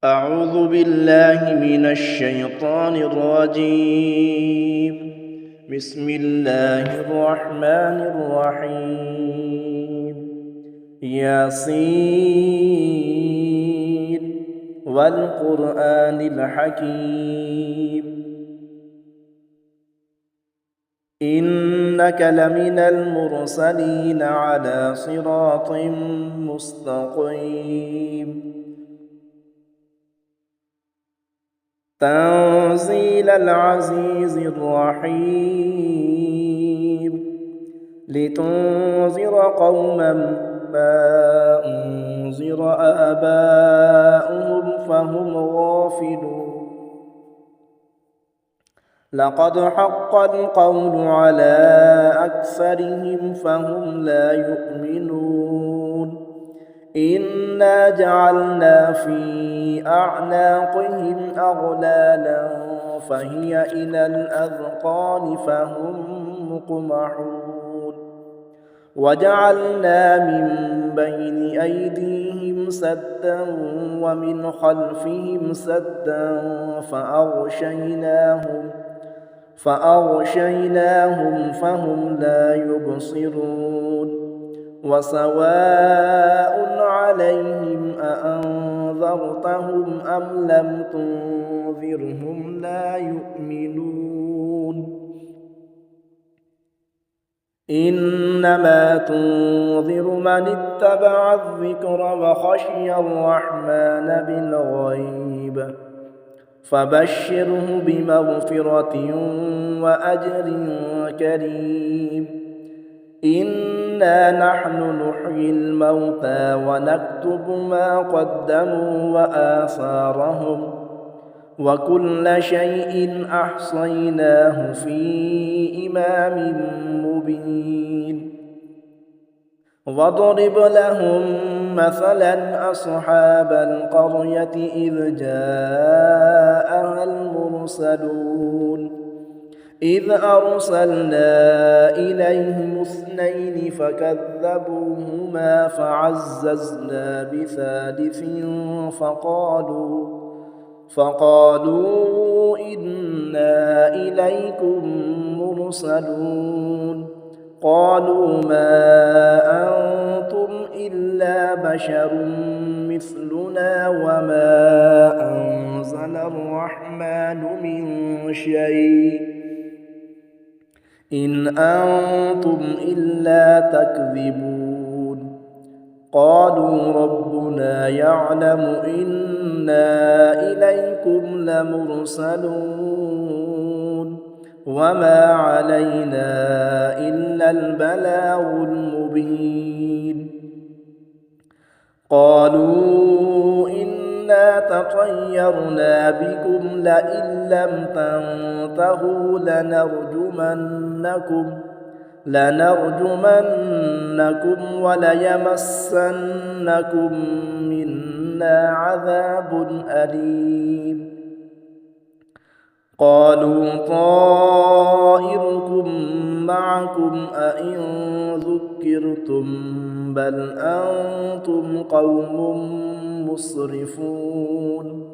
أعوذ بالله من الشيطان الرجيم. بسم الله الرحمن الرحيم. ياسين والقرآن الحكيم إنك لمن المرسلين على صراط مستقيم تنزيل العزيز الرحيم لتنذر قوما ما أنذر آباؤهم فهم غافلون لقد حق القول على أكثرهم فهم لا يؤمنون إنا جعلنا في أعناقهم أغلالا فهي إلى الأذقان فهم مقمحون وجعلنا من بين أيديهم سدا ومن خلفهم سدا فأغشيناهم فهم لا يبصرون وسواء عليهم أأنذرتهم أم لم تنذرهم لا يؤمنون إنما تنذر من اتبع الذكر وخشي الرحمن بالغيب فبشره بمغفرة وأجر كريم إنا نحن نحيي الموتى ونكتب ما قدموا وآثارهم وكل شيء أحصيناه في إمام مبين واضرب لهم مثلا أصحاب القرية إذ جاءها المرسلون إذ أرسلنا إليهم اثنين فكذبوهما فعززنا بثالث فقالوا إنا إليكم مرسلون قالوا ما أنتم إلا بشر مثلنا وما أنزل الرحمن من شيء إن أنتم إلا تكذبون قالوا ربنا يعلم إنا إليكم لمرسلون وما علينا إلا البلاغ المبين قالوا إنا تطيرنا بكم لئن لم تنتهوا لنرجمنكم وليمسنكم منا عذاب أليم قالوا طائركم معكم أئن ذكرتم بل أنتم قوم مسرفون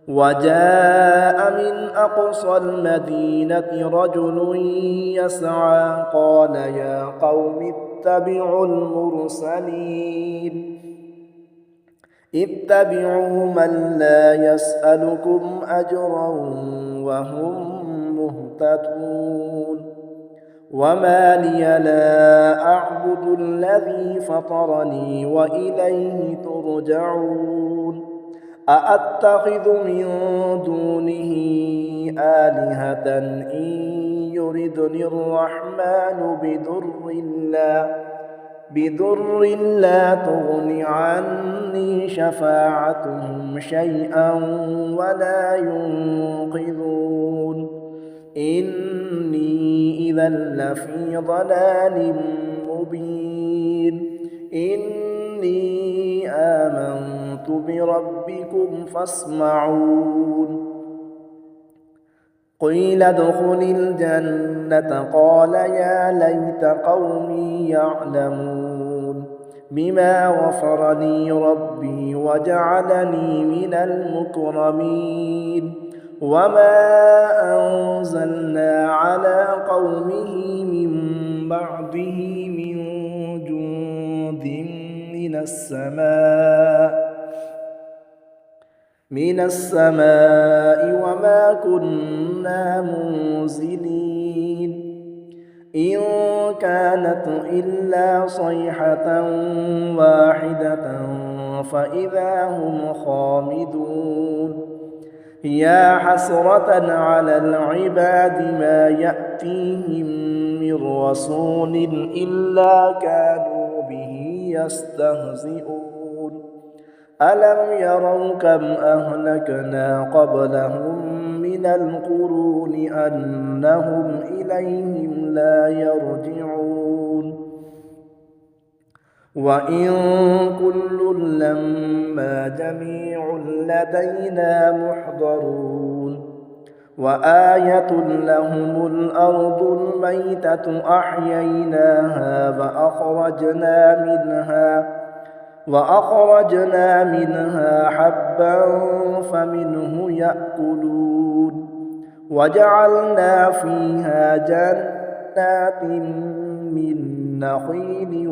وجاء من أقصى المدينة رجل يسعى قال يا قوم اتبعوا المرسلين اتبعوا من لا يسألكم أجرا وهم مهتدون وما لي لا أعبد الذي فطرني وإليه ترجعون أأتخذ من دونه آلهة إن يردني الرحمن بضر لا تغن عني شفاعتهم شيئا ولا ينقذون إني إذا لفي ضلال مبين إني آمنت بربكم فاسمعون قيل ادخل الجنة قال يا ليت قومي يعلمون بما غفر لي ربي وجعلني من المكرمين وما أنزلنا على قومه من بعده من جند من السماء وما كنا منزلين إن كانت إلا صيحة واحدة فإذا هم خامدون يا حسرة على العباد ما يأتيهم من رسول إلا كانوا به يستهزئون ألم يروا كم أهلكنا قبلهم من القرون أنهم إليهم لا يرجعون وإن كل لما جميع لدينا محضرون وآية لهم الأرض الميتة أحييناها وأخرجنا منها حبا فمنه يأكلون وجعلنا فيها جنات من نخيل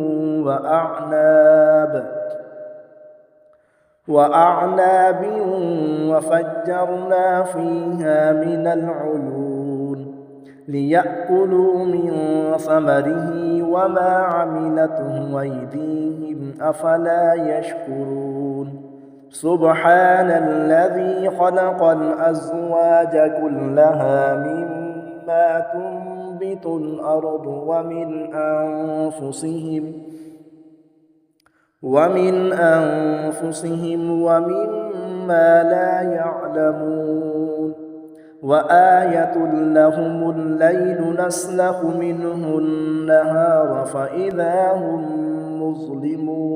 وأعناب وفجرنا فيها من العيون ليأكلوا من ثمره وما عملته أيديهم أفلا يشكرون سبحان الذي خلق الأزواج كلها مما تنبت الأرض ومن أنفسهم ومما لا يعلمون وآية لهم الليل نسلخ منه النهار فإذا هم مظلمون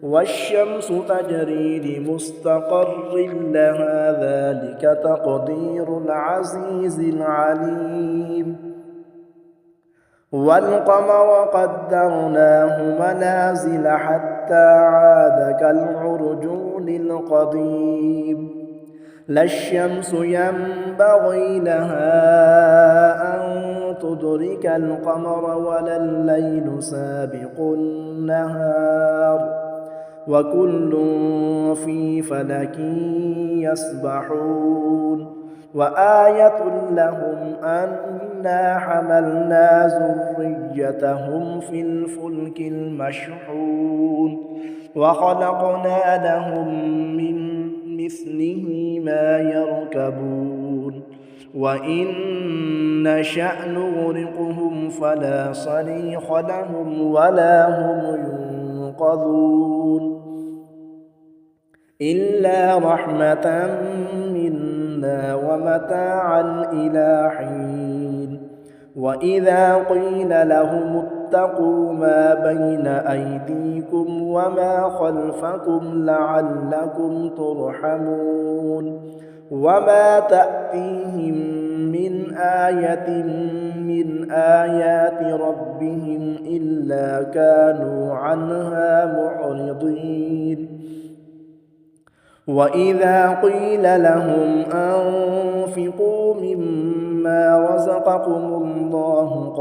والشمس تجري لمستقر لها ذلك تقدير العزيز العليم والقمر قدرناه منازل حتى عاد كالعرجون القديم لا الشمس ينبغي لها أن تدرك القمر ولا الليل سابق النهار وكل في فلك يسبحون وآية لهم أنا حملنا ذريتهم في الفلك المشحون وخلقنا لهم من مثله ما يركبون وإن نشأ نغرقهم فلا صريخ لهم ولا هم ينقذون إلا رحمة منا ومتاعا إلى حين وإذا قيل لهم اتقوا ما بين أيديكم وما خلفكم لعلكم ترحمون وما تأتيهم من آية من آيات ربهم إلا كانوا عنها معرضين وإذا قيل لهم أنفقوا مما رزقكم الله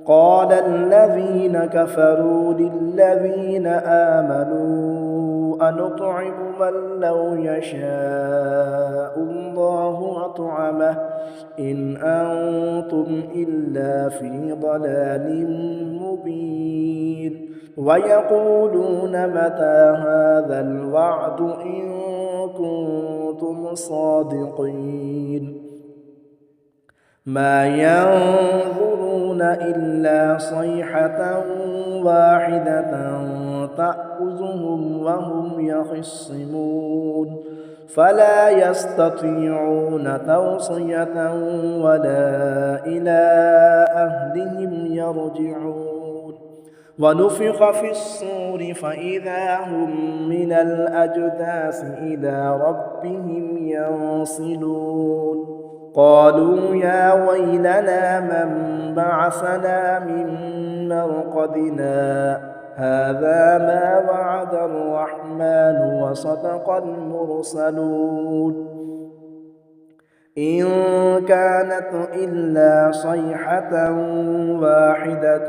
قال الذين كفروا للذين آمنوا أنطعم من لو يشاء الله أطعمه إن أنتم إلا في ضلال مبين ويقولون متى هذا الوعد إن كنتم صادقين ما ينظرون إلا صيحة واحدة تأخذهم وهم يخصمون فلا يستطيعون توصية ولا إلى أهلهم يرجعون ونفخ في الصور فإذا هم من الأجداث إلى ربهم ينصلون قالوا يا ويلنا من بعثنا من مرقدنا هذا ما وعد الرحمن وصدق المرسلون إن كانت إلا صيحة واحدة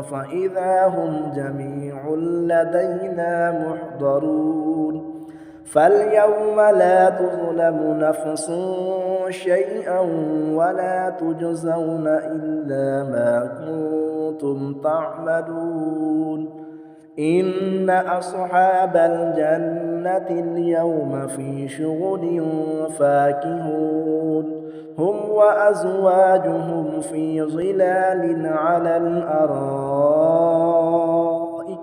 فإذا هم جميع لدينا محضرون فاليوم لا تظلم نفس شيئا ولا تجزون إلا ما كنتم تعملون إن أصحاب الجنة اليوم في شغل فاكهون هم وأزواجهم في ظلال على الأرائك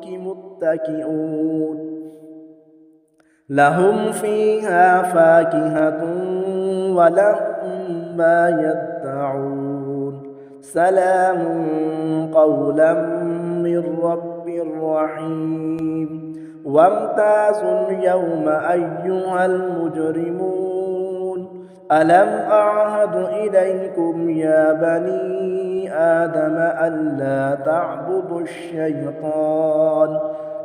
متكئون لهم فيها فاكهة ولهم ما يدعون سلام قولا من رب رحيم وامتازوا اليوم أيها المجرمون ألم أعهد إليكم يا بني آدم ألا تعبدوا الشيطان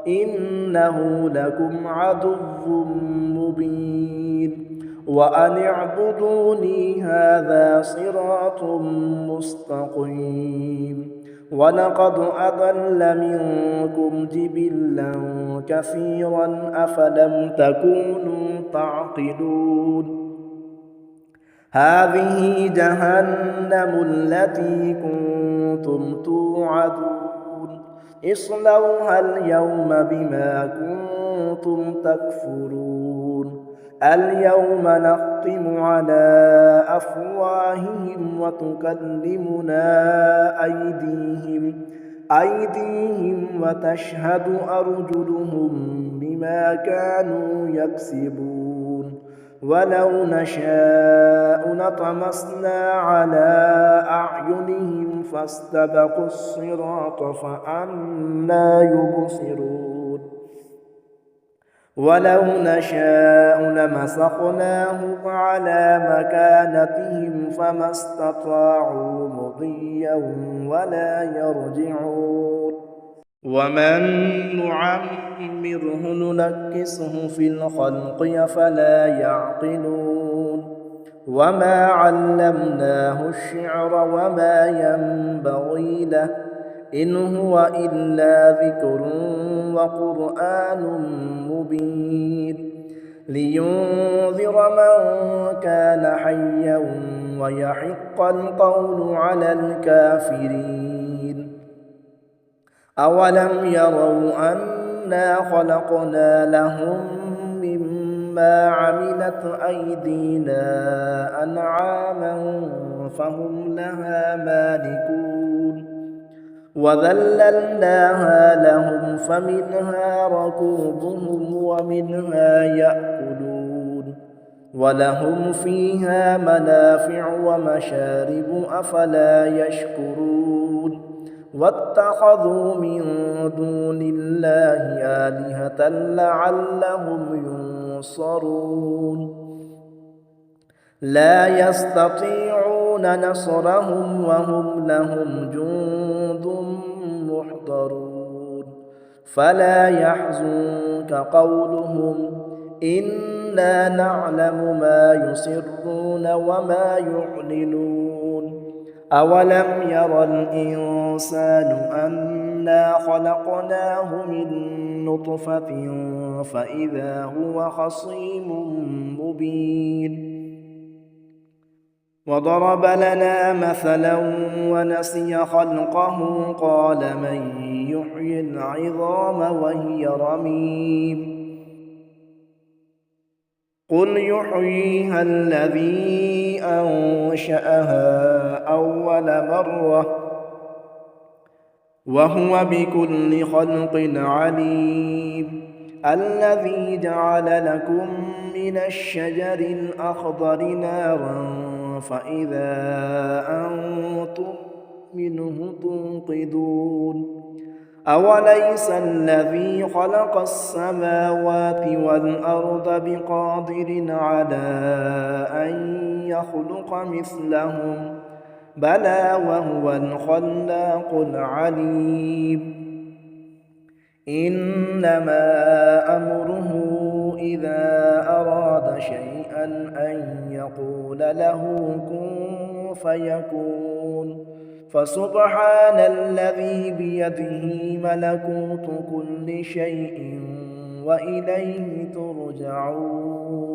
إنه لكم عدو مبين وأن اعبدوني هذا صراط مستقيم ولقد أضل منكم جبلا كثيرا أفلم تكونوا تعقلون هذه جهنم التي كنتم توعدون اصلوها اليوم بما كنتم تكفرون اليوم نختم على أفواههم وتكلمنا أيديهم وتشهد أرجلهم بما كانوا يكسبون ولو نشاء لطمسنا على أعينهم فاستبقوا الصراط فأنى يبصرون ولو نشاء لمسخناهم على مكانتهم فما استطاعوا مضيا ولا يرجعون ومن نعمره ننكسه في الخلق أفلا يعقلون وما علمناه الشعر وما ينبغي له إن هو إلا ذكر وقرآن مبين لينذر من كان حيا ويحق القول على الكافرين أولم يروا أنا خلقنا لهم مما عملت أيدينا أنعاما فهم لها مالكون وذللناها لهم فمنها ركوبهم ومنها يأكلون ولهم فيها منافع ومشارب أفلا يشكرون واتخذوا من دون الله آلهة لعلهم ينصرون لا يستطيعون نصرهم وهم لهم جند محضرون فلا يحزنك قولهم إنا نعلم ما يسرون وما يعلنون أولم ير الإنسان أنا خلقناه من نطفة فإذا هو خصيم مبين وضرب لنا مثلا ونسي خلقه قال من يحيي العظام وهي رميم قل يحييها الذي أنشأها أول مرة وهو بكل خلق عليم الذي جعل لكم من الشجر الأخضر نارا فإذا أنتم منه توقدون أوليس الذي خلق السماوات والأرض بقادر على أن يخلق مثلهم بلى وهو الخلاق العليم إنما أمره إذا أراد شيئا أن يقول له كن فيكون فسبحان الذي بيده ملكوت كل شيء وإليه ترجعون.